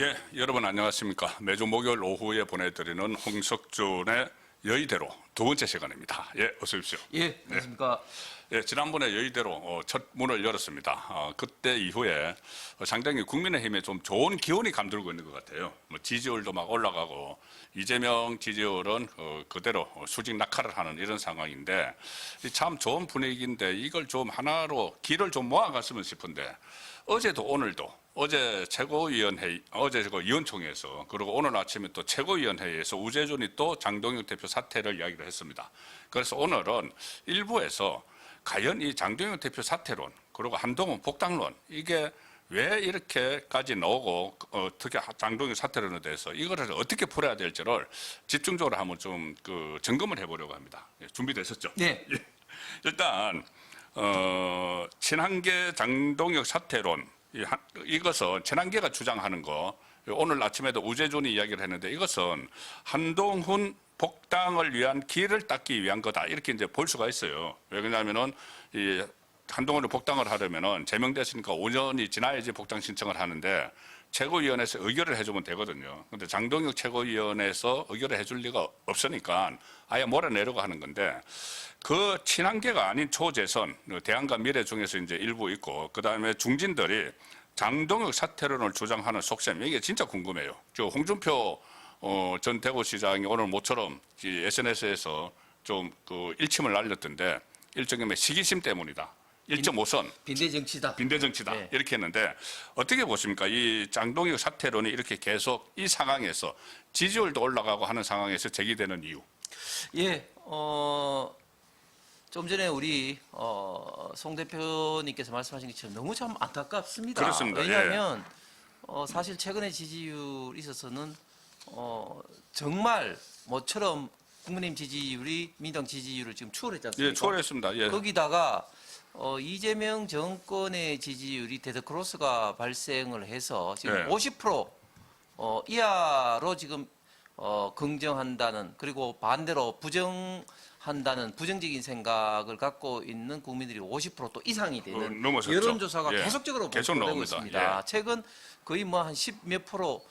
예, 여러분 안녕하십니까. 매주 목요일 오후에 보내드리는 홍석준의 여의대로 두 번째 시간입니다. 예, 어서 오십시오. 예, 안녕하십니까. 예, 지난번에 여의대로 첫 문을 열었습니다. 그때 이후에 상당히 국민의힘에 좀 좋은 기운이 감돌고 있는 것 같아요. 뭐 지지율도 막 올라가고 이재명 지지율은 그대로 수직 낙하를 하는 이런 상황인데 참 좋은 분위기인데 이걸 좀 하나로 길을 좀 모아갔으면 싶은데 어제도 오늘도 어제 최고위원회의, 어제 위원총회에서 그리고 오늘 아침에 또 최고위원회의에서 우재준이 또 장동혁 대표 사퇴를 이야기를 했습니다. 그래서 오늘은 일부에서 과연 이 장동혁 대표 사퇴론 그리고 한동훈 복당론 이게 왜 이렇게까지 나오고 특히 장동혁 사퇴론에 대해서 이거를 어떻게 풀어야 될지를 집중적으로 한번 좀 점검을 해보려고 합니다. 예, 준비되셨죠? 네. 예. 일단 친한계 장동혁 사퇴론 이것은 친한계가 주장하는 거 오늘 아침에도 우재준이 이야기를 했는데 이것은 한동훈 복당을 위한 길을 닦기 위한 거다 이렇게 이제 볼 수가 있어요. 왜냐하면은 이 한동훈을 복당을 하려면은 제명됐으니까 5년이 지나야지 복당 신청을 하는데 최고위원회에서 의결을 해주면 되거든요. 근데 장동혁 최고위원회에서 의결을 해줄 리가 없으니까 아예 몰아내려고 하는 건데 그 친한계가 아닌 초재선, 대안과 미래 중에서 이제 일부 있고 그 다음에 중진들이 장동혁 사퇴론을 주장하는 속셈 이게 진짜 궁금해요. 저 홍준표 전 대구시장이 오늘 모처럼 SNS에서 좀 일침을 날렸던데 일종의 시기심 때문이다. 1.5선 빈대정치다. 빈대정치다. 네. 이렇게 했는데 어떻게 보십니까? 이 장동혁 사퇴론이 이렇게 계속 이 상황에서 지지율도 올라가고 하는 상황에서 제기되는 이유. 예, 좀 전에 우리 송 대표님께서 말씀하신 것처럼 너무 참 안타깝습니다. 그렇습니다. 왜냐하면 사실 최근에 지지율 있어서는 정말 모처럼 국민의힘 지지율이 민주당 지지율을 지금 추월했지 않습니까? 예, 초월했습니다. 예. 거기다가 이재명 정권의 지지율이 데드크로스가 발생을 해서 지금 네. 50% 이하로 지금 긍정한다는 그리고 반대로 부정한다는 부정적인 생각을 갖고 있는 국민들이 50%또 이상이 되는 넘어섰죠. 여론조사가 예. 계속적으로 계속 보고되고 나옵니다. 있습니다. 예. 최근 거의 뭐 한 10몇 프로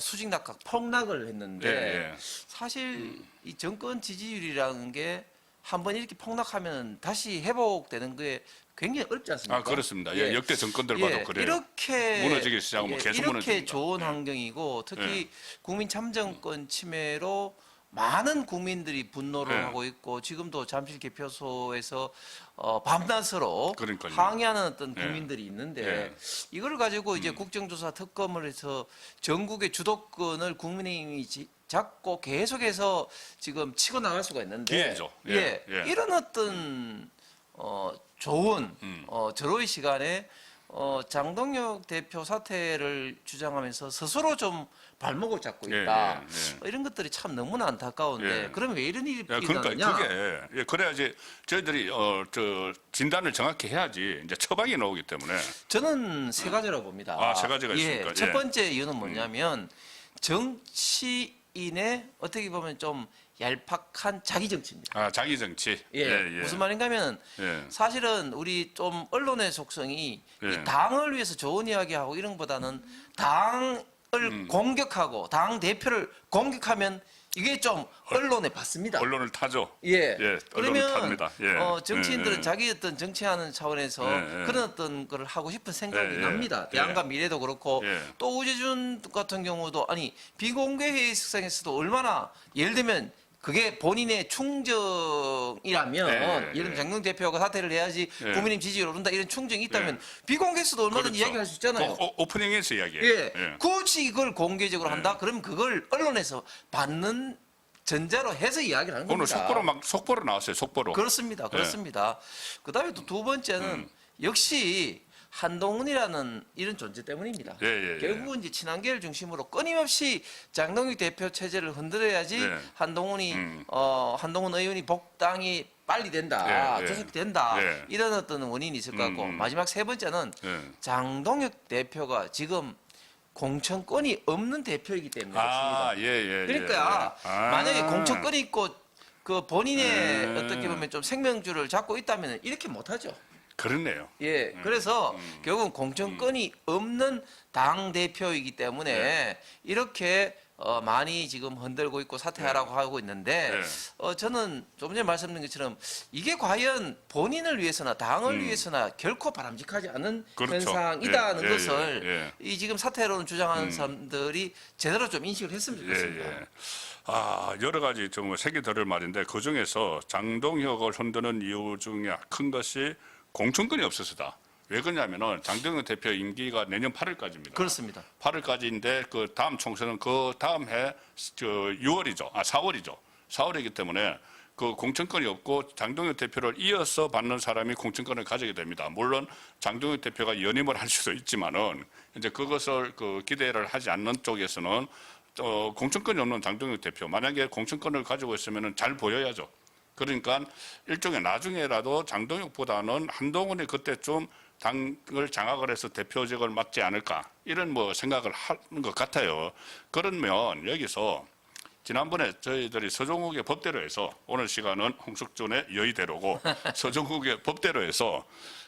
수직 낙하 폭락을 했는데 예. 사실 이 정권 지지율이라는 게 한번 이렇게 폭락하면 다시 회복되는 게 굉장히 어렵지 않습니까? 아, 그렇습니다. 예, 역대 정권들 봐도 그래요. 이렇게 무너지기 시작하면 계속 이렇게 무너집니다. 좋은 예. 환경이고 특히 예. 국민 참정권 침해로 많은 국민들이 분노를 예. 하고 있고 지금도 잠실 개표소에서 밤낮으로 그러니까요. 항의하는 어떤 예. 국민들이 있는데 예. 이걸 가지고 이제 국정조사 특검을 해서 전국의 주도권을 국민의힘이 잡고 계속해서 지금 치고 나갈 수가 있는데 기회죠. 예. 예. 이런 어떤 좋은 절호의 시간에 장동혁 대표 사퇴를 주장하면서 스스로 좀 발목을 잡고 있다. 이런 것들이 참 너무나 안타까운데 예. 그러면 왜 이런 일이 그러니까 일어나느냐? 그게 그래야지 저희들이 진단을 정확히 해야지 이제 처방이 나오기 때문에. 저는 세 가지라고 봅니다. 아, 세 가지가 있습니까? 첫 예. 번째 이유는 뭐냐면 정치인의 어떻게 보면 좀 얄팍한 자기 정치입니다. 아, 자기 정치. 무슨 말인가 하면 예. 사실은 우리 좀 언론의 속성이 예. 이 당을 위해서 좋은 이야기하고 이런 것보다는 당을 공격하고 당 대표를 공격하면 이게 좀 언론에 받습니다. 언론을 타죠. 예. 언론을 그러면 탑니다. 예. 정치인들은 예. 자기 어떤 정치하는 차원에서 예. 그런 어떤 걸 하고 싶은 생각이 예. 납니다. 예. 대안과 미래도 그렇고 예. 또 우재준 같은 경우도 아니 비공개 회의 석상에서도 얼마나 예를 들면 그게 본인의 충정이라면 예를 들면 장동 대표가 사퇴를 해야지 예. 국민의힘 지지율 오른다 이런 충정이 있다면 비공개에서도 얼마든지 그렇죠. 이야기할 수 있잖아요. 오프닝에서 이야기해요. 예. 굳이 이걸 공개적으로 한다? 그러면 그걸 언론에서 받는 전자로 해서 이야기를 하는 오늘 겁니다. 속보로 나왔어요. 속보로. 그렇습니다. 그렇습니다. 그다음에 또 두 번째는 역시 한동훈이라는 이런 존재 때문입니다. 예. 결국은 이제 친한계를 중심으로 끊임없이 장동혁 대표 체제를 흔들어야지 예. 한동훈이 한동훈 의원이 복당이 빨리 된다, 예. 조속히 된다 예. 이런 어떤 원인이 있을 것 같고 마지막 세 번째는 예. 장동혁 대표가 지금 공천권이 없는 대표이기 때문에 그렇습니다. 그러니까 만약에 공천권이 있고 그 본인의 어떻게 보면 좀 생명줄을 잡고 있다면 이렇게 못하죠. 그렇네요. 예, 그래서 결국은 공천권이 없는 당 대표이기 때문에 이렇게 많이 지금 흔들고 있고 사퇴하라고 하고 있는데 저는 조금 전에 말씀드린 것처럼 이게 과연 본인을 위해서나 당을 위해서나 결코 바람직하지 않은 그렇죠. 현상이다는 예, 예, 것을 예. 이 지금 사퇴론 주장하는 사람들이 제대로 좀 인식을 했으면 좋겠습니다. 예. 여러 가지 정말 색이 들을 말인데 그 중에서 장동혁을 흔드는 이유 중에 큰 것이 공천권이 없어서다. 왜 그러냐면은 장동혁 대표 임기가 내년 8월까지입니다. 그렇습니다. 8월까지인데 그 다음 총선은 그 다음 해 4월이죠. 4월이기 때문에 그 공천권이 없고 장동혁 대표를 이어서 받는 사람이 공천권을 가지게 됩니다. 물론 장동혁 대표가 연임을 할 수도 있지만은 이제 그것을 그 기대를 하지 않는 쪽에서는 공천권이 없는 장동혁 대표 만약에 공천권을 가지고 있으면은 잘 보여야죠. 그러니까 일종의 나중에라도 장동혁보다는 한동훈이 그때쯤 당을 장악을 해서 대표직을 맡지 않을까 이런 뭐 생각을 하는 것 같아요. 그러면 여기서 지난번에 저희들이 서정욱의 법대로 해서 오늘 시간은 홍석준의 여의대로고 서정욱의 법대로 해서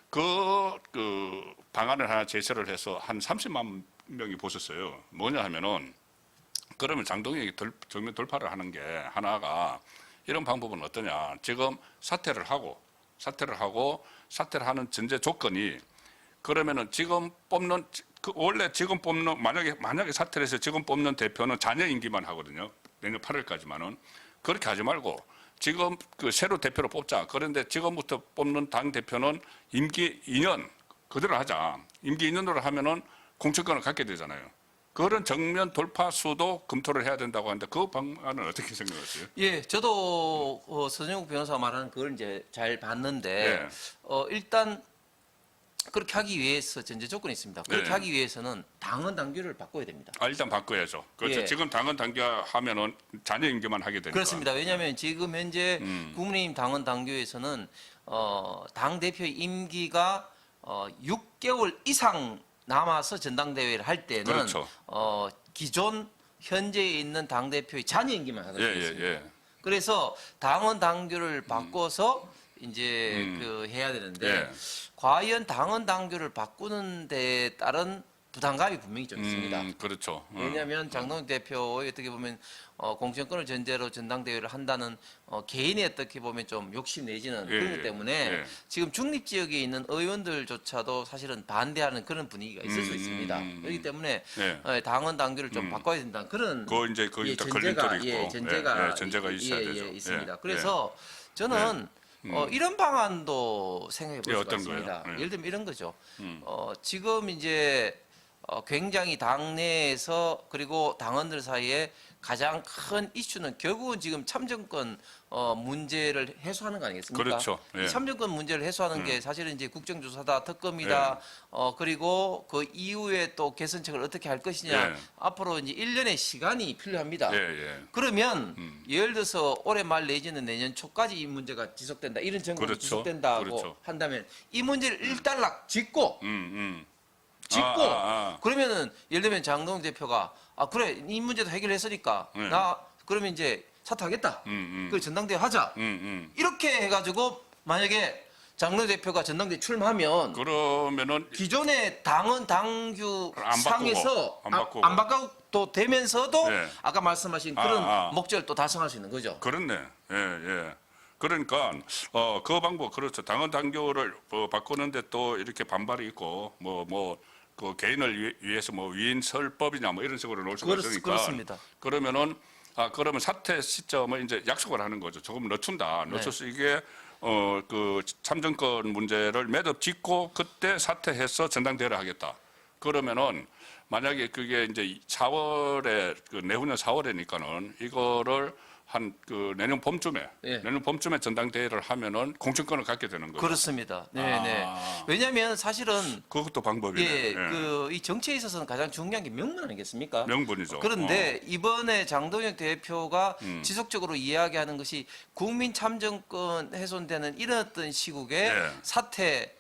그 방안을 하나 제시를 해서 한 30만 명이 보셨어요. 뭐냐 하면은 그러면 장동혁이 정면 돌파를 하는 게 하나가 이런 방법은 어떠냐. 지금 사퇴를 하고 사퇴를 하는 전제 조건이 그러면은 지금 뽑는 원래 지금 뽑는 만약에 사퇴를 해서 지금 뽑는 대표는 자녀 임기만 하거든요. 내년 8월까지만은 그렇게 하지 말고 지금 그 새로 대표를 뽑자. 그런데 지금부터 뽑는 당 대표는 임기 2년 그대로 하자. 임기 2년으로 하면은 공천권을 갖게 되잖아요. 그런 정면 돌파수도 검토를 해야 된다고 하는데 그 방안은 어떻게 생각하세요? 예, 저도 서정욱 변호사 말하는 그걸 이제 잘 봤는데 네. 일단 그렇게 하기 위해서 전제 조건이 있습니다. 그렇게 네. 하기 위해서는 당헌 당규를 바꿔야 됩니다. 일단 바꿔야죠. 그렇죠. 예. 지금 당헌 당규하면은 자녀 임기만 하게 되니까. 그렇습니다. 왜냐하면 지금 현재 국민의힘 당헌 당규에서는 당 대표 임기가 6개월 이상 남아서 전당대회를 할 때는 그렇죠. 기존 현재에 있는 당 대표의 자녀 임기만 하도록 되어 있습니다. 예. 그래서 당헌 당규를 바꿔서 이제 해야 되는데 예. 과연 당헌 당규를 바꾸는 데 따른 부담감이 분명히 좀 있습니다. 그렇죠. 왜냐하면 장동혁 대표의 어떻게 보면 공천권을 전제로 전당대회를 한다는 개인의 어떻게 보면 좀 욕심 내지는 예, 그런 것 때문에 예. 지금 중립 지역에 있는 의원들조차도 사실은 반대하는 그런 분위기가 있을 수 있습니다. 그렇기 때문에 예. 당헌 당규를 좀 바꿔야 된다는 그런 그 이제 그 예, 걸림돌이 있고 전제가 전제가 있어야 되죠. 있습니다. 예. 그래서 저는 이런 방안도 생각해 볼 예, 수가 어떤 거예요? 있습니다. 예. 예를 들면 이런 거죠. 지금 이제 굉장히 당내에서 그리고 당원들 사이에 가장 큰 이슈는 결국은 지금 참정권 문제를 해소하는 거 아니겠습니까? 그렇죠. 예. 이 참정권 문제를 해소하는 게 사실은 이제 국정조사다, 특검이다, 그리고 그 이후에 또 개선책을 어떻게 할 것이냐 예. 앞으로 이제 1년의 시간이 필요합니다. 예. 그러면 예를 들어서 올해 말 내지는 내년 초까지 이 문제가 지속된다, 이런 정권이 그렇죠. 지속된다고 그렇죠. 한다면 이 문제를 일단락 짚고 짚고 그러면은 예를 들면 장동혁 대표가 그래 이 문제도 해결했으니까 나 그러면 이제 사퇴하겠다. 그 전당대회 하자. 이렇게 해가지고 만약에 장동혁 대표가 전당대회 출마하면 그러면은 기존의 당헌 당규 안 상에서 바꾸고. 안 바꿔도 되면서도 예. 아까 말씀하신 그런 목적을 또 달성할 수 있는 거죠. 그렇네. 예. 그러니까 그 방법 그렇죠. 당헌 당규를 바꾸는데 또 이렇게 반발이 있고 그 개인을 위해서 위인설법이냐 이런 식으로 놓을 수가 있으니까. 그렇습니다. 그러면은 그러면 사퇴 시점을 이제 약속을 하는 거죠. 조금 늦춘다. 늦춰서 이게 그 참정권 문제를 매듭 짓고 그때 사퇴해서 전당대회를 하겠다. 그러면은 만약에 그게 이제 4월에 내후년 4월이니까는 이거를 한 내년 봄쯤에 전당대회를 하면은 공천권을 갖게 되는 거죠. 그렇습니다. 네. 왜냐하면 사실은 그것도 방법이네. 이 정치에 있어서는 가장 중요한 게 명분 아니겠습니까? 명분이죠. 그런데 이번에 장동혁 대표가 지속적으로 이야기하는 것이 국민 참정권 훼손되는 이런 어떤 시국에 사퇴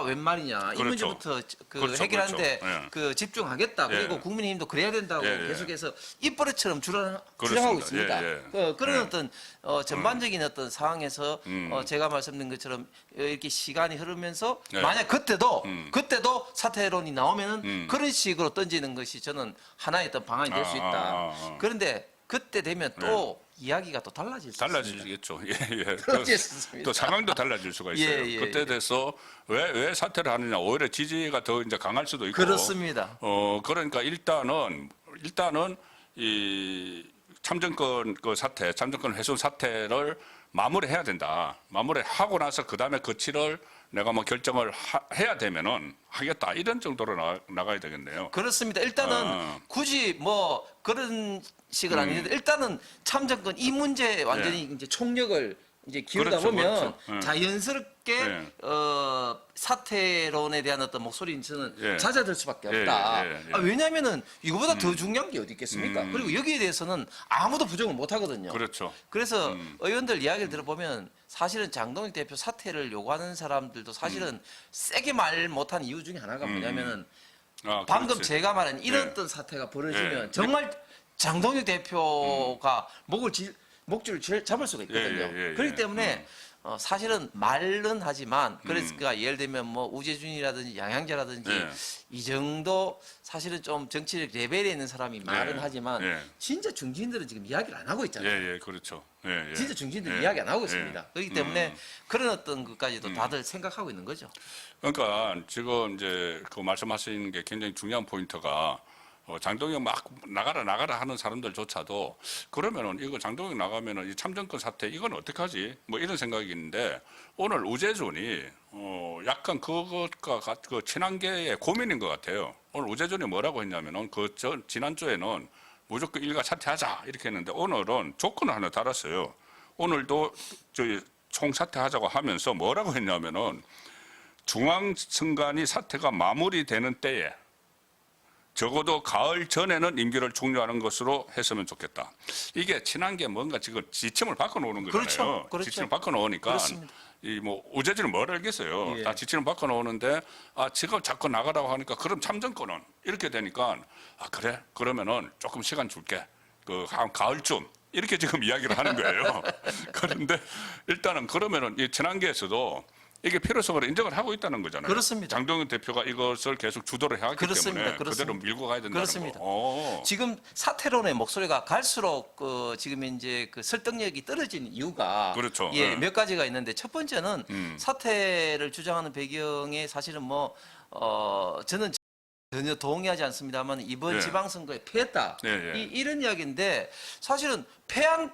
웬 말이냐. 이 그렇죠. 문제부터 그렇죠, 해결하는데 그렇죠. 예. 집중하겠다. 그리고 예. 국민의힘도 그래야 된다고 예, 예. 계속해서 입버릇처럼 주장하고 그렇습니다. 있습니다. 예, 그런 예. 어떤 전반적인 어떤 상황에서 제가 말씀드린 것처럼 이렇게 시간이 흐르면서 예. 만약 그때도 사퇴론이 나오면은 그런 식으로 던지는 것이 저는 하나의 어떤 방안이 될 수 있다. 그런데 그때 되면 또 이야기가 또 달라질 수 있습니다. 달라지겠죠. 예, 예. 달라질 수 있습니다. 또 상황도 달라질 수가 있어요. 예, 예, 그때 돼서 왜 사퇴를 하느냐, 오히려 지지가 더 이제 강할 수도 있고. 그렇습니다. 그러니까 일단은 이 참정권 그 사태, 참정권 훼손 사태를 마무리해야 된다. 마무리하고 나서 그 다음에 거치를 내가 뭐 결정을 해야 되면은 하겠다. 이런 정도로 나가야 되겠네요. 그렇습니다. 일단은 굳이 뭐 그런 식은 아닌데 일단은 참정권 이 문제에 완전히 이제 총력을 이제 기울다 그렇죠, 보면 그렇죠. 자연스럽게 예. 사퇴론에 대한 어떤 목소리는 저는 예. 잦아들 수밖에 예, 없다. 예, 예. 왜냐하면은 이거보다 더 중요한 게 어디 있겠습니까? 그리고 여기에 대해서는 아무도 부정을 못 하거든요. 그렇죠. 그래서 의원들 이야기를 들어보면 사실은 장동익 대표 사퇴를 요구하는 사람들도 사실은 세게 말 못한 이유 중에 하나가 뭐냐면은 방금 그렇지. 제가 말한 이런 예. 어떤 사태가 벌어지면 예. 정말 장동익 대표가 목줄을 잡을 수가 있거든요. 예. 그렇기 때문에 사실은 말은 하지만 그러니까 예를 들면 뭐 우재준이라든지 양양재라든지 예. 이 정도 사실은 좀 정치적 레벨에 있는 사람이 말은 예. 하지만 예. 진짜 중진들은 지금 이야기를 안 하고 있잖아요. 예, 그렇죠. 예. 진짜 중진들은 예. 이야기 안 하고 예. 있습니다. 그렇기 때문에 그런 어떤 것까지도 다들 생각하고 있는 거죠. 그러니까 지금 이제 그 말씀하신 게 굉장히 중요한 포인트가 장동혁 막 나가라 하는 사람들조차도 그러면은 이거 장동혁 나가면은 이 참정권 사태 이건 어떡하지? 뭐 이런 생각이 있는데 오늘 우재준이 약간 그것과 그 친한계의 고민인 것 같아요. 오늘 우재준이 뭐라고 했냐면은 지난주에는 무조건 일가 사퇴하자 이렇게 했는데 오늘은 조건을 하나 달았어요. 오늘도 저희 총사퇴하자고 하면서 뭐라고 했냐면은 중앙선관위 사태가 마무리되는 때에 적어도 가을 전에는 임기를 종료하는 것으로 했으면 좋겠다. 이게 친한게 뭔가 지금 지침을 바꿔놓는 거잖아요. 그렇죠. 지침을 바꿔놓으니까 그렇습니다. 이 뭐 우재준은 뭘 알겠어요. 예. 다 지침을 바꿔놓는데 지금 자꾸 나가라고 하니까 그럼 참정권은 이렇게 되니까 그래 그러면은 조금 시간 줄게. 한 가을쯤 이렇게 지금 이야기를 하는 거예요. 그런데 일단은 그러면은 이 친한계에서도 이게 필요성을 인정을 하고 있다는 거잖아요. 그렇습니다. 장동윤 대표가 이것을 계속 주도를 해왔기 그렇습니다. 때문에 그렇습니다. 그대로 밀고 가야 된다는 그렇습니다. 거. 지금 사퇴론의 목소리가 갈수록 지금 이제 그 설득력이 떨어진 이유가 그렇죠. 예, 예. 몇 가지가 있는데 첫 번째는 사퇴를 주장하는 배경에 사실은 뭐 저는 전혀 동의하지 않습니다만 이번 예. 지방선거에 패했다 예. 이런 이야기인데 사실은 패한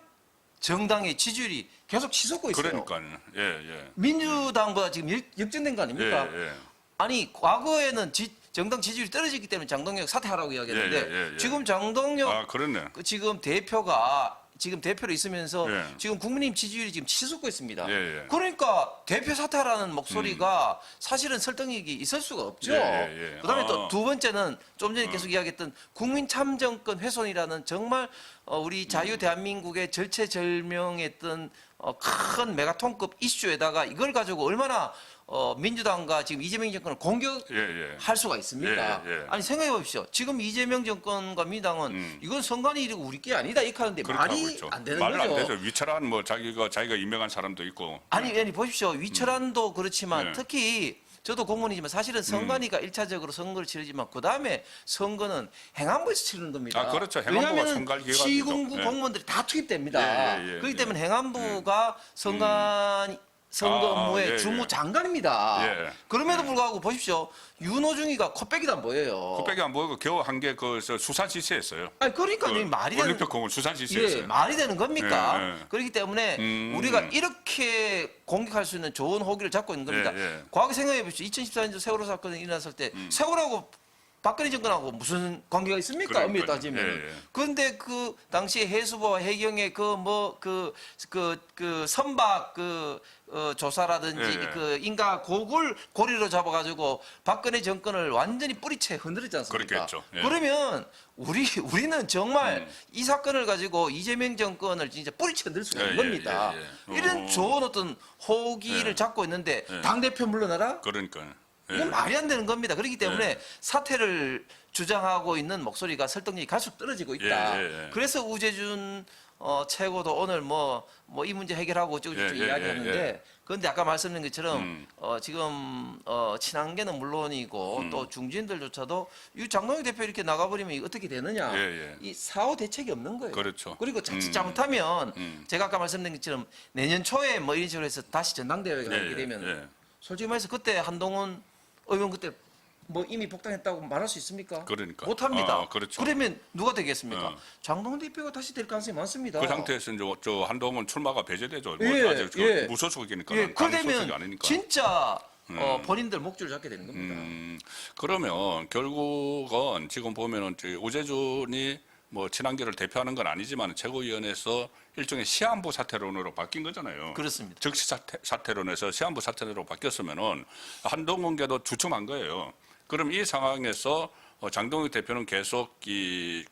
정당의 지지율이 계속 치솟고 있어요. 그러니까요. 예. 민주당보다 지금 역전된 거 아닙니까? 예. 아니 과거에는 정당 지지율이 떨어졌기 때문에 장동혁 사퇴하라고 이야기했는데 예. 지금 장동혁 그렇네. 지금 대표가 지금 대표로 있으면서 예. 지금 국민의힘 지지율이 지금 치솟고 있습니다. 예. 그러니까 대표 사퇴하라는 목소리가 사실은 설득력이 있을 수가 없죠. 예. 그다음에 또 두 번째는 좀 전에 계속 이야기했던 국민 참정권 훼손이라는 정말 우리 자유 대한민국의 절체절명했던 큰 메가톤급 이슈에다가 이걸 가지고 얼마나 민주당과 지금 이재명 정권을 공격할 수가 있습니까? 예. 아니 생각해 보십시오. 지금 이재명 정권과 민주당은 이건 선관위 일이고 우리 게 아니다 이렇게 하는데 그렇게 하고 말이 있죠. 안 되는 말은 거죠. 안 되죠. 위철한 뭐 자기가 임명한 사람도 있고. 아니 보십시오. 위철한도 그렇지만 예. 특히 저도 공무원이지만 사실은 선관위가 1차적으로 선거를 치르지만 그다음에 선거는 행안부에서 치르는 겁니다. 그렇죠. 행안부가 왜냐하면 선관 기관이죠. 시군구 예. 공무원들이 다 투입됩니다. 예. 그렇기 때문에 행안부가 선거 업무의 예. 주무장관입니다. 예. 그럼에도 불구하고 보십시오. 윤호중이가 코빼기도 안 보여요. 코빼기 안 보이고 겨우 한 게 수사 지시했어요. 아니 그러니까 말이 되는 올림픽공원 수사 지시했어요. 말이 되는 겁니까? 예. 그렇기 때문에 우리가 이렇게 공격할 수 있는 좋은 호기를 잡고 있는 겁니다. 예. 과거 생각해 보십시오. 2014년도 세월호 사건이 일어났을 때 세월호하고 박근혜 정권하고 무슨 관계가 있습니까? 그러니까요. 엄밀히 따지면. 예, 예. 그런데 그 당시에 해수부와 해경의 선박 조사라든지 예, 예. 그 인가 고리로 잡아가지고 박근혜 정권을 완전히 뿌리채 흔들었지 않습니까? 그렇겠죠. 예. 그러면 우리는 정말 이 사건을 가지고 이재명 정권을 진짜 뿌리채 흔들 수가 있는 예, 겁니다. 예, 예. 이런 좋은 어떤 호기를 예. 잡고 있는데 예. 당대표 물러나라? 그러니까요. 예. 이건 말이 안 되는 겁니다. 그렇기 때문에 예. 사퇴를 주장하고 있는 목소리가 설득력이 갈수록 떨어지고 있다. 예, 예, 예. 그래서 우재준 최고도 오늘 뭐 이 문제 해결하고 어쩌고저쩌고 예, 예, 이야기하는데 예. 그런데 아까 말씀드린 것처럼 지금 친한계는 물론이고 또 중진들조차도 이 장동혁 대표 이렇게 나가버리면 이거 어떻게 되느냐. 예, 예. 이 사후 대책이 없는 거예요. 그렇죠. 그리고 자칫 잘못하면 음. 제가 아까 말씀드린 것처럼 내년 초에 뭐 이런 식으로 해서 다시 전당대회가 예, 하게 예, 되면 예. 솔직히 말해서 그때 한동훈 의원 그때 뭐 이미 복당했다고 말할 수 있습니까? 그러니까. 못합니다. 아, 그렇죠. 그러면 누가 되겠습니까? 어. 장동훈 대표가 다시 될 가능성이 많습니다. 그 상태에서 이제 저 한동훈 출마가 배제되죠. 뭐 예, 아직 예. 무소속이니까. 예, 당소속이 그러면 아니니까. 진짜 본인들 목줄을 잡게 되는 겁니다. 그러면 결국은 지금 보면은 우재준이 뭐 친한계를 대표하는 건 아니지만 최고위원회에서 일종의 시한부 사퇴론으로 바뀐 거잖아요. 그렇습니다. 즉시 사퇴론에서 시한부 사퇴로 바뀌었으면은 한동훈계도 주춤한 거예요. 그럼 이 상황에서 장동혁 대표는 계속 그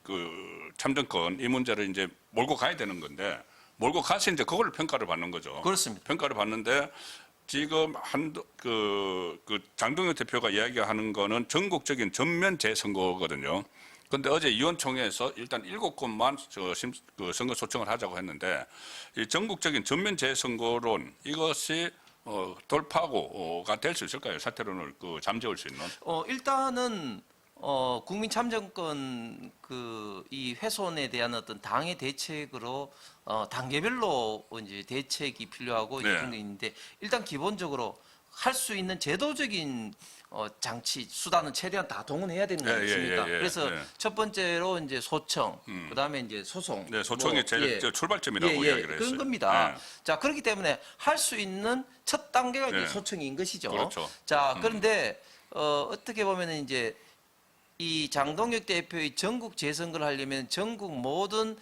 참정권 이 문제를 이제 몰고 가야 되는 건데 몰고 가서 이제 그걸 평가를 받는 거죠. 그렇습니다. 평가를 받는데 지금 그 장동혁 대표가 이야기하는 거는 전국적인 전면 재선거거든요. 그런데 어제 의원총회에서 일단 7곳만 그 선거 소청을 하자고 했는데 이 전국적인 전면 재선거론 이것이 돌파구가 될 수 있을까요? 사퇴론을 잠재울 수 있는? 일단은 국민 참정권 이 훼손에 대한 어떤 당의 대책으로 단계별로 이제 대책이 필요하고 네. 이런 게 있는데 일단 기본적으로 할 수 있는 제도적인 장치 수단은 최대한 다 동원해야 되는 거 예, 아니겠습니까? 예, 예, 예, 그래서 예. 첫 번째로 이제 소청, 그다음에 이제 소송. 네, 소청이 뭐, 제일 출발점이라고 이야기를 했어요. 그런 겁니다. 네. 자, 그렇기 때문에 할 수 있는 첫 단계가 이제 네. 소청인 것이죠. 그렇죠. 자, 그런데 어떻게 보면은 이제 이 장동혁 대표의 전국 재선거를 하려면 전국 모든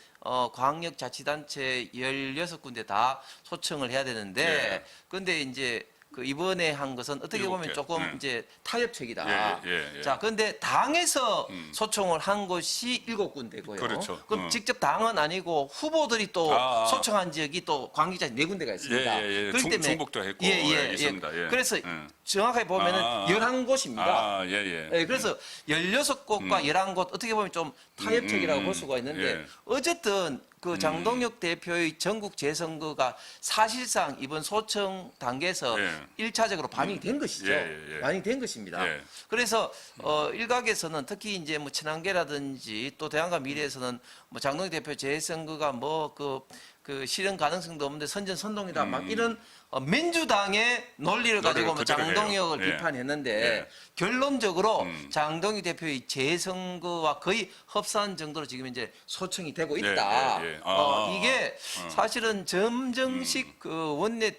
광역자치단체 16군데 다 소청을 해야 되는데 네. 그런데 이제 이번에 한 것은 어떻게 일곱 보면 개. 조금 네. 이제 타협책이다. 예. 자, 그런데 당에서 소청을 한 곳이 7군데고요. 그렇죠. 그럼 직접 당은 아니고 후보들이 또 소청한 지역이 또 광역자치 4군데가 있습니다. 예. 그렇기 때문에 충북도 했고 있습니다. 예. 그래서 예. 정확하게 보면은 11곳입니다. 예. 예, 그래서 16곳과 11곳 어떻게 보면 좀 타협책이라고 볼 수가 있는데 예. 어쨌든 그 장동혁 대표의 전국 재선거가 사실상 이번 소청 단계에서 예. 1차적으로 반영이 된 것이죠. 예. 반영된 것입니다. 예. 그래서 일각에서는 특히 이제 뭐 친한계라든지 또 대한과 미래에서는 뭐 장동혁 대표 재선거가 뭐 그 실현 가능성도 없는데 선전선동이다 막 이런 민주당의 논리를 가지고 뭐 그대로 해요. 장동혁을 예. 비판했는데 예. 결론적으로 장동혁 대표의 재선거와 거의 흡사한 정도로 지금 이제 소청이 되고 있다. 예. 이게 사실은 점정식 그 원내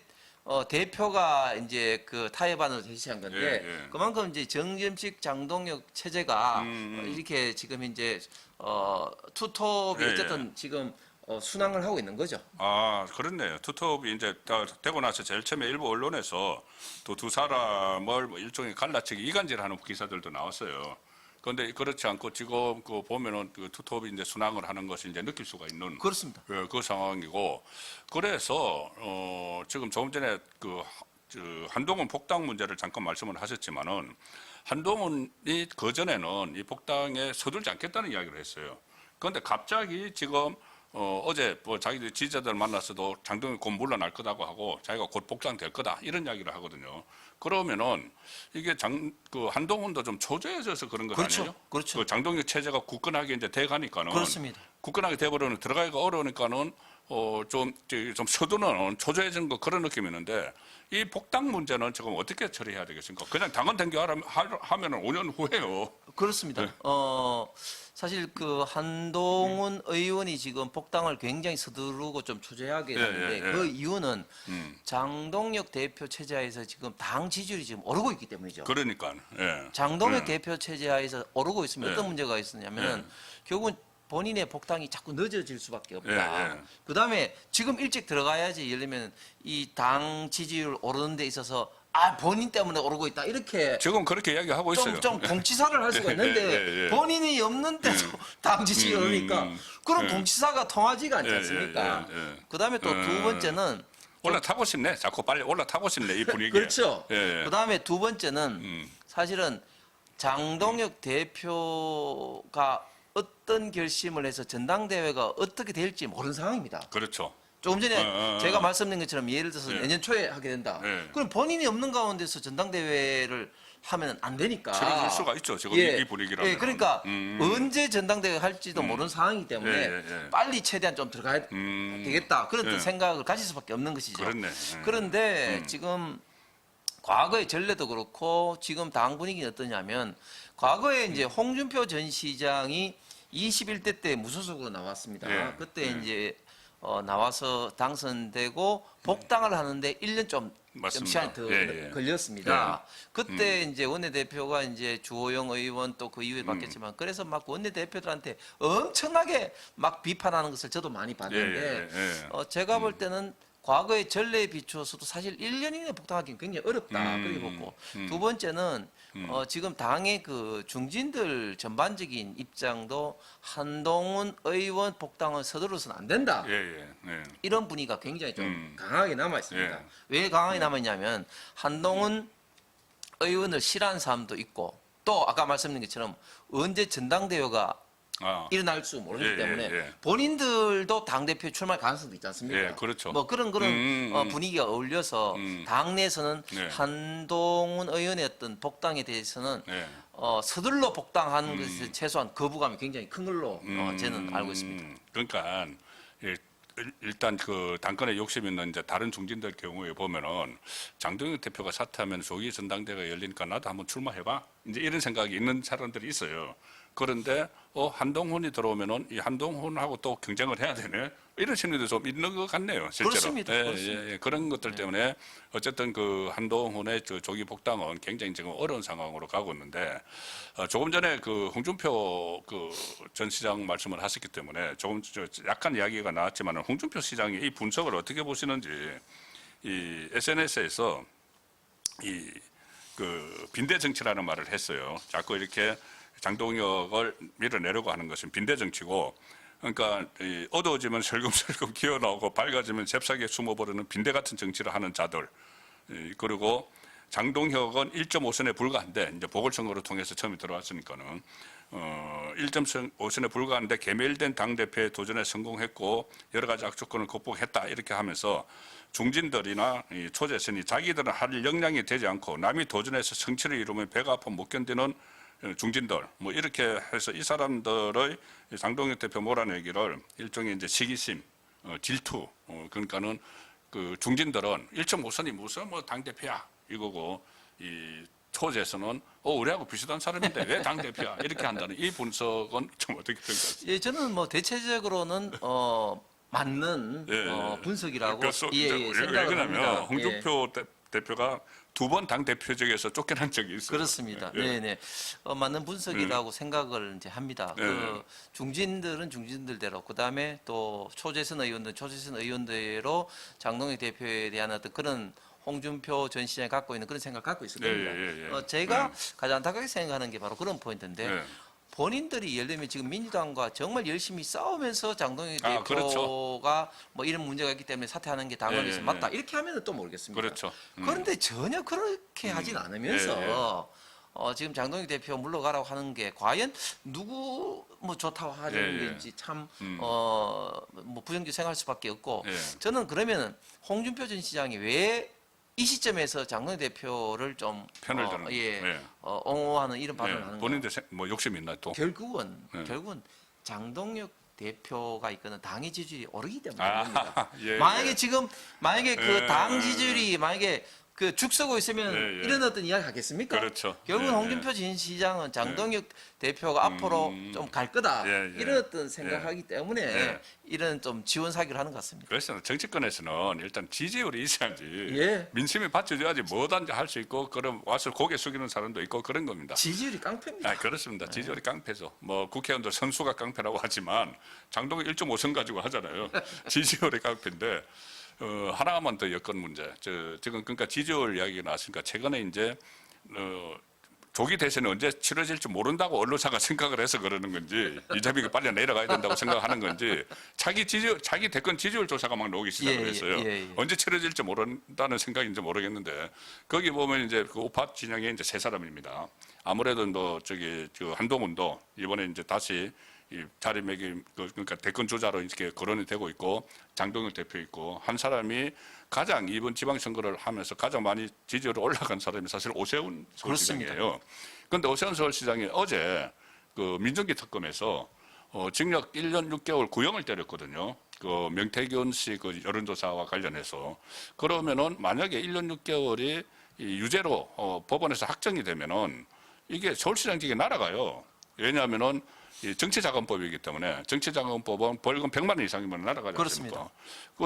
대표가 이제 그 타협안을 제시한 건데 예. 그만큼 이제 정점식 장동혁 체제가 이렇게 지금 이제 투톱이 예. 어쨌든 지금 순항을 하고 있는 거죠. 그렇네요. 투톱이 이제 되고 나서 제일 처음에 일부 언론에서 또 두 사람을 뭐 일종의 갈라치기 이간질하는 기사들도 나왔어요. 그런데 그렇지 않고 지금 보면은 그 투톱이 이제 순항을 하는 것을 이제 느낄 수가 있는 그렇습니다. 그 상황이고 그래서 지금 조금 전에 한동훈 복당 문제를 잠깐 말씀을 하셨지만은 한동훈이 그 전에는 이 복당에 서둘지 않겠다는 이야기를 했어요. 그런데 갑자기 지금 어제 뭐 자기들 지지자들 만났어도 장동혁이 곧 물러날 거다고 하고 자기가 곧 복당될 거다 이런 이야기를 하거든요. 그러면은 이게 한동훈도 좀 초조해져서 그런 것 그렇죠. 아니에요? 그렇죠. 그 장동혁 체제가 굳건하게 이제 돼 가니까는 그렇습니다. 굳건하게 돼버리는 들어가기가 어려우니까는 좀 서두는 초조해진 거 그런 느낌이 있는데 이 복당 문제는 지금 어떻게 처리해야 되겠습니까? 그냥 당헌 등교하면은 5년 후에요. 그렇습니다. 네. 사실 그 한동훈 의원이 지금 복당을 굉장히 서두르고 좀 초조하게 했는데 예. 그 이유는 장동혁 대표 체제하에서 지금 당 지지율이 지금 오르고 있기 때문이죠. 그러니까. 예. 장동혁 대표 체제하에서 오르고 있으면 예. 어떤 문제가 있었냐면은 결국은 본인의 복당이 자꾸 늦어질 수밖에 없다. 예. 그다음에 지금 일찍 들어가야지 예를 들면 이 당 지지율 오르는 데 있어서 본인 때문에 오르고 있다 이렇게 지금 그렇게 이야기하고 있어요. 좀 공치사를 할 수가 있는데 예. 본인이 없는데도 당 지지율 오르니까 그런 공치사가 통하지가 않지 않습니까? 예. 그다음에 또 두 번째는 올라타고 싶네. 자꾸 빨리 올라타고 싶네 이 분위기. 그렇죠. 예. 그다음에 두 번째는 사실은 장동혁 대표가 어떤 결심을 해서 전당대회가 어떻게 될지 모르는 상황입니다. 그렇죠. 조금 전에 제가 말씀드린 것처럼 예를 들어서 예. 내년 초에 하게 된다. 예. 그럼 본인이 없는 가운데서 전당대회를 하면 안 되니까. 치러질 수가 있죠. 지금 이 분위기라면. 예, 그러니까 언제 전당대회 할지도 모르는 상황이기 때문에 예. 빨리 최대한 좀 들어가야 되겠다. 그런 예. 생각을 가질 수밖에 없는 것이죠. 그렇네. 그런데 지금 과거의 전례도 그렇고 지금 당 분위기는 어떠냐면 과거에 이제 홍준표 전 시장이 21대 때 무소속으로 나왔습니다. 예. 그때 이제 나와서 당선되고 복당을 하는데 1년 좀 맞습니다. 시간이 더 예. 걸렸습니다. 그때 이제 원내대표가 이제 주호영 의원 또 그 이후에 바뀌었지만 그래서 막 원내대표들한테 엄청나게 막 비판하는 것을 저도 많이 봤는데 예. 제가 볼 때는 과거의 전례에 비추어서도 사실 1년 이내에 복당하기는 굉장히 어렵다. 그렇게 보고 두 번째는 지금 당의 그 중진들 전반적인 입장도 한동훈 의원 복당은 서두르서는 안 된다. 예. 이런 분위기가 굉장히 좀 강하게 남아 있습니다. 예. 왜 강하게 남았냐면 한동훈 의원을 싫어하는 사람도 있고 또 아까 말씀드린 것처럼 언제 전당대회가 일어날 수 모르기 예. 때문에 본인들도 당대표 출마할 가능성도 있지 않습니까? 예, 그렇죠. 뭐 그런 분위기가 어울려서 당내에서는 네. 한동훈 의원의 어떤 복당에 대해서는 예. 서둘러 복당하는 것에 최소한 거부감이 굉장히 큰 걸로 저는 알고 있습니다. 그러니까 일단 그 당권에 욕심 있는 이제 다른 중진들 경우에 보면은 장동혁 대표가 사퇴하면 조기 전당대회가 열리니까 나도 한번 출마해봐. 이제 이런 생각이 있는 사람들이 있어요. 그런데 한동훈이 들어오면은 이 한동훈하고 또 경쟁을 해야 되네. 이런 심리도 좀 있는 것 같네요. 실제로. 그렇습니다. 예. 그런 것들 때문에 어쨌든 그 한동훈의 조기 복당은 굉장히 지금 어려운 상황으로 가고 있는데 조금 전에 그 홍준표 그 전 시장 말씀을 하셨기 때문에 조금 약간 이야기가 나왔지만 홍준표 시장이 이 분석을 어떻게 보시는지 이 SNS에서 이 그 빈대 정치라는 말을 했어요. 자꾸 이렇게 장동혁을 밀어내려고 하는 것은 빈대 정치고, 그러니까 어두워지면 슬금슬금 기어 나오고 밝아지면 잽싸게 숨어버리는 빈대 같은 정치를 하는 자들. 그리고 장동혁은 1.5선에 불과한데 이제 보궐선거를 통해서 처음에 들어왔으니까는 1.5선에 불과한데 개멸된 당 대표에 도전에 성공했고 여러 가지 악조건을 극복했다 이렇게 하면서 중진들이나 이 초재선이 자기들은 할 역량이 되지 않고 남이 도전해서 성취를 이루면 배가 아파 못 견디는 중진들 뭐 이렇게 해서 이 사람들의 장동혁 대표 몰아내기를 일종의 이제 시기심, 질투 그러니까는 그 중진들은 1.5선이 무슨 뭐 당 대표야 이거고 이 초재선은 우리하고 비슷한 사람인데 왜 당 대표야 이렇게 한다는 이 분석은 좀 어떻게 생각하세요? 예, 저는 뭐 대체적으로는 맞는 분석이라고 왜 생각을 그러냐면 합니다. 홍준표 대표가 두 번 당 대표직에서 쫓겨난 적이 있어요. 그렇습니다. 네네. 맞는 분석이라고 생각을 이제 합니다. 그 중진들은 중진들대로, 그 다음에 또 초재선 의원대로 장동혁 대표에 대한 어떤 그런 홍준표 전 시장이 갖고 있는 그런 생각을 갖고 있을 겁니다. 제가 가장 안타깝게 생각하는 게 바로 그런 포인트인데 본인들이 예를 들면 지금 민주당과 정말 열심히 싸우면서 장동혁 대표가 그렇죠. 뭐 이런 문제가 있기 때문에 사퇴하는 게 당헌에서 맞다 이렇게 하면 또 모르겠습니다. 그렇죠. 그런데 전혀 그렇게 하진 않으면서 지금 장동혁 대표 물러가라고 하는 게 과연 누구 뭐 좋다고 하려는 건지 참 뭐 부정적으로 생각할 수밖에 없고 저는 그러면 홍준표 전 시장이 왜 이 시점에서 장동혁 대표를 좀 편을 드는 옹호하는 이런 발언을 하는 거예요. 본인들 뭐 욕심 있나 또? 결국은 장동혁 대표가 있거나 당의 지지율이 오르기 때문에 그럽니다. 예, 만약에 예. 지금 만약에 그 예, 당 예, 지지율이 만약에 그 죽서고 있으면 예, 예. 이런 어떤 이야기 하겠습니까? 그렇죠. 결국은 예, 홍준표 전 시장은 장동혁 대표가 앞으로 좀 갈 거다 예, 예. 이런 어떤 생각하기 때문에 예. 이런 좀 지원 사기를 하는 것 같습니다. 그래서 정치권에서는 일단 지지율이 있어야지 예. 민심이 받쳐줘야지 뭐든지 할 수 있고 그럼 와서 고개 숙이는 사람도 있고 그런 겁니다. 지지율이 깡패입니다. 그렇습니다. 지지율이 깡패죠. 뭐 국회의원들 선수가 깡패라고 하지만 장동혁 1.5선 가지고 하잖아요. 지지율이 깡패인데 하나만 더 여건 문제. 지금 그러니까 지지율 이야기가 나왔으니까 최근에 이제 조기 대선이 언제 치러질지 모른다고 언론사가 생각을 해서 그러는 건지 이재명이 빨리 내려가야 된다고 생각하는 건지 자기 대권 지지율 조사가 막 나오기 시작을 했어요. 언제 치러질지 모른다는 생각인지 모르겠는데 거기 보면 이제 그 우파 진영에 이제 세 사람입니다. 아무래도 뭐 그 한동훈도 이번에 이제 다시 이 자리매김 그러니까 대권 주자로 이렇게 거론이 되고 있고 장동혁 대표 있고 한 사람이 가장 이번 지방선거를 하면서 가장 많이 지지율이 올라간 사람이 사실 오세훈 서울시장이에요. 그런데 오세훈 서울시장이 어제 그 민정기 특검에서 징역 1년 6개월 구형을 때렸거든요. 그 명태균 씨 그 여론조사와 관련해서 그러면은 만약에 1년 6개월이 유죄로 법원에서 확정이 되면은 이게 서울시장직에 날아가요. 왜냐하면은 이 정치자금법이기 때문에 정치자금법은 벌금 100만 원 이상이면 날아가지 않습니까?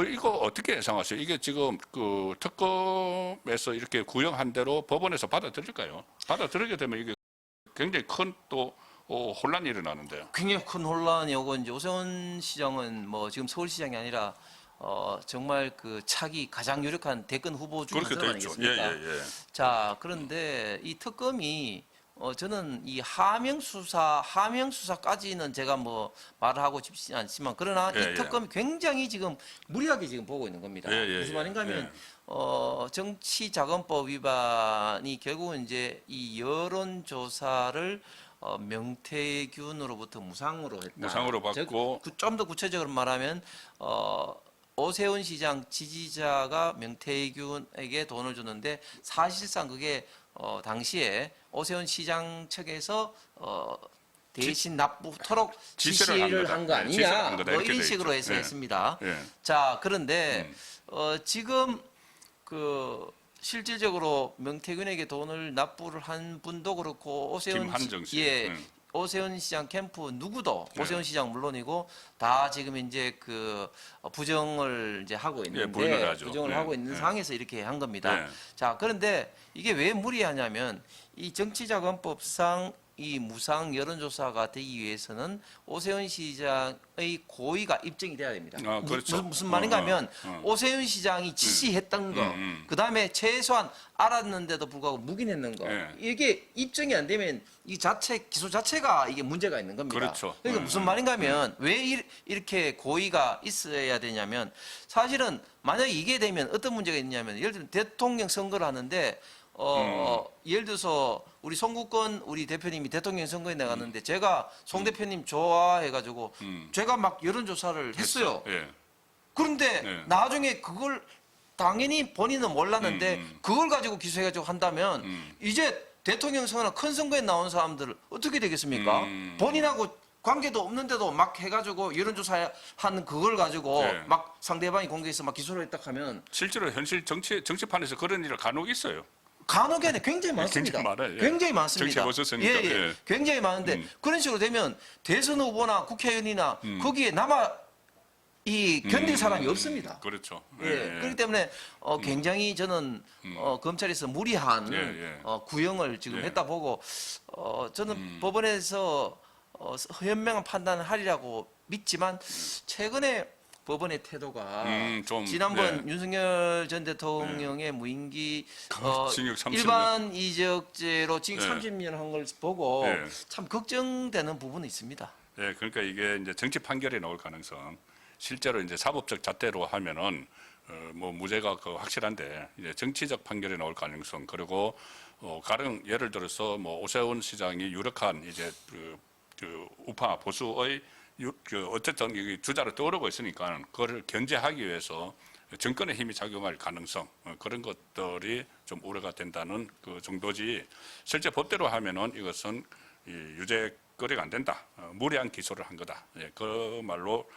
이거 어떻게 예상하세요? 이게 지금 그 특검에서 이렇게 구형한 대로 법원에서 받아들일까요? 받아들이게 되면 이게 굉장히 큰 또 혼란이 일어나는데요. 굉장히 큰 혼란이 오고 이제 오세훈 시장은 뭐 지금 서울시장이 아니라 정말 그 차기 가장 유력한 대권 후보 중에 그렇게 하나 되죠. 아니겠습니까? 예. 자, 그런데 이 특검이 저는 이 하명 수사까지는 제가 뭐 말을 하고 싶지 않지만 그러나 예, 이 특검이 굉장히 지금 무리하게 지금 보고 있는 겁니다. 무슨 말인가 하면 정치자금법 위반이 결국은 이제 이 여론조사를 명태균으로부터 무상으로 했다. 무상으로 받고 좀 더 구체적으로 말하면 오세훈 시장 지지자가 명태균에게 돈을 줬는데 사실상 그게 당시에 오세훈 시장 측에서 대신 납부토록 지시를 한 거 아니냐 뭐 이런 식으로 해서 했습니다. 자, 그런데 지금 그 실질적으로 명태균에게 돈을 납부를 한 분도 그렇고 김한정 씨. 오세훈 시장 캠프 누구도 오세훈 시장 물론이고 다 지금 이제 그 부정을 이제 하고 있는데 부정을 하고 있는 상황에서 이렇게 한 겁니다. 자, 그런데 이게 왜 무리하냐면 이 정치자금법상 이 무상 여론조사가 되기 위해서는 오세훈 시장의 고의가 입증이 돼야 됩니다. 그렇죠. 무슨 말인가 하면 오세훈 시장이 지시했던 거, 그다음에 최소한 알았는데도 불구하고 묵인했는 거, 이게 입증이 안 되면 이 기소 자체가 이게 문제가 있는 겁니다. 그렇죠. 그러니까 무슨 말인가 하면 왜 이렇게 고의가 있어야 되냐면 사실은 만약에 이게 되면 어떤 문제가 있냐면 예를 들면 대통령 선거를 하는데 예를 들어서 우리 송국권 우리 대표님이 대통령 선거에 나갔는데 제가 송 대표님 좋아해가지고 제가 막 여론조사를 했어요. 그런데 나중에 그걸 당연히 본인은 몰랐는데 그걸 가지고 기소해가지고 한다면 이제 대통령 선거나 큰 선거에 나온 사람들 어떻게 되겠습니까? 본인하고 관계도 없는데도 막 해가지고 여론조사 하는 그걸 가지고 막 상대방이 공개해서 막 기소를 했다 하면 실제로 현실 정치판에서 그런 일을 간혹 있어요. 간혹이 아니라 굉장히 많습니다. 굉장히 많아요. 굉장히 많습니다. 정치에 벗었으니까. 굉장히 많은데 그런 식으로 되면 대선 후보나 국회의원이나 거기에 이 견딜 사람이 없습니다. 그렇죠. 그렇기 때문에 굉장히 저는 검찰에서 무리한 구형을 지금 했다 보고 저는 법원에서 현명한 판단을 하리라고 믿지만 최근에 법원의 태도가 지난번 윤석열 전 대통령의 무임기 징역 30년. 일반 이적죄로 징역 30년 한 걸 보고 참 걱정되는 부분이 있습니다. 그러니까 이게 이제 정치 판결이 나올 가능성, 실제로 이제 사법적 잣대로 하면은 뭐 무죄가 확실한데 이제 정치적 판결이 나올 가능성, 그리고 가령 예를 들어서 뭐 오세훈 시장이 유력한 이제 그 우파 보수의 어쨌든 주자로 떠오르고 있으니까 그걸 견제하기 위해서 정권의 힘이 작용할 가능성, 그런 것들이 좀 우려가 된다는 그 정도지. 실제 법대로 하면은 이것은 이 유죄 거래가 안 된다. 무리한 기소를 한 거다. 예, 그 말로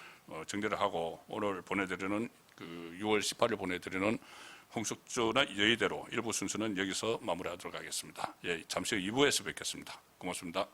정리를 하고 오늘 보내드리는 그 6월 18일 보내드리는 홍석주나 여의대로 일부 순서는 여기서 마무리하도록 하겠습니다. 예, 잠시 후 2부에서 뵙겠습니다. 고맙습니다.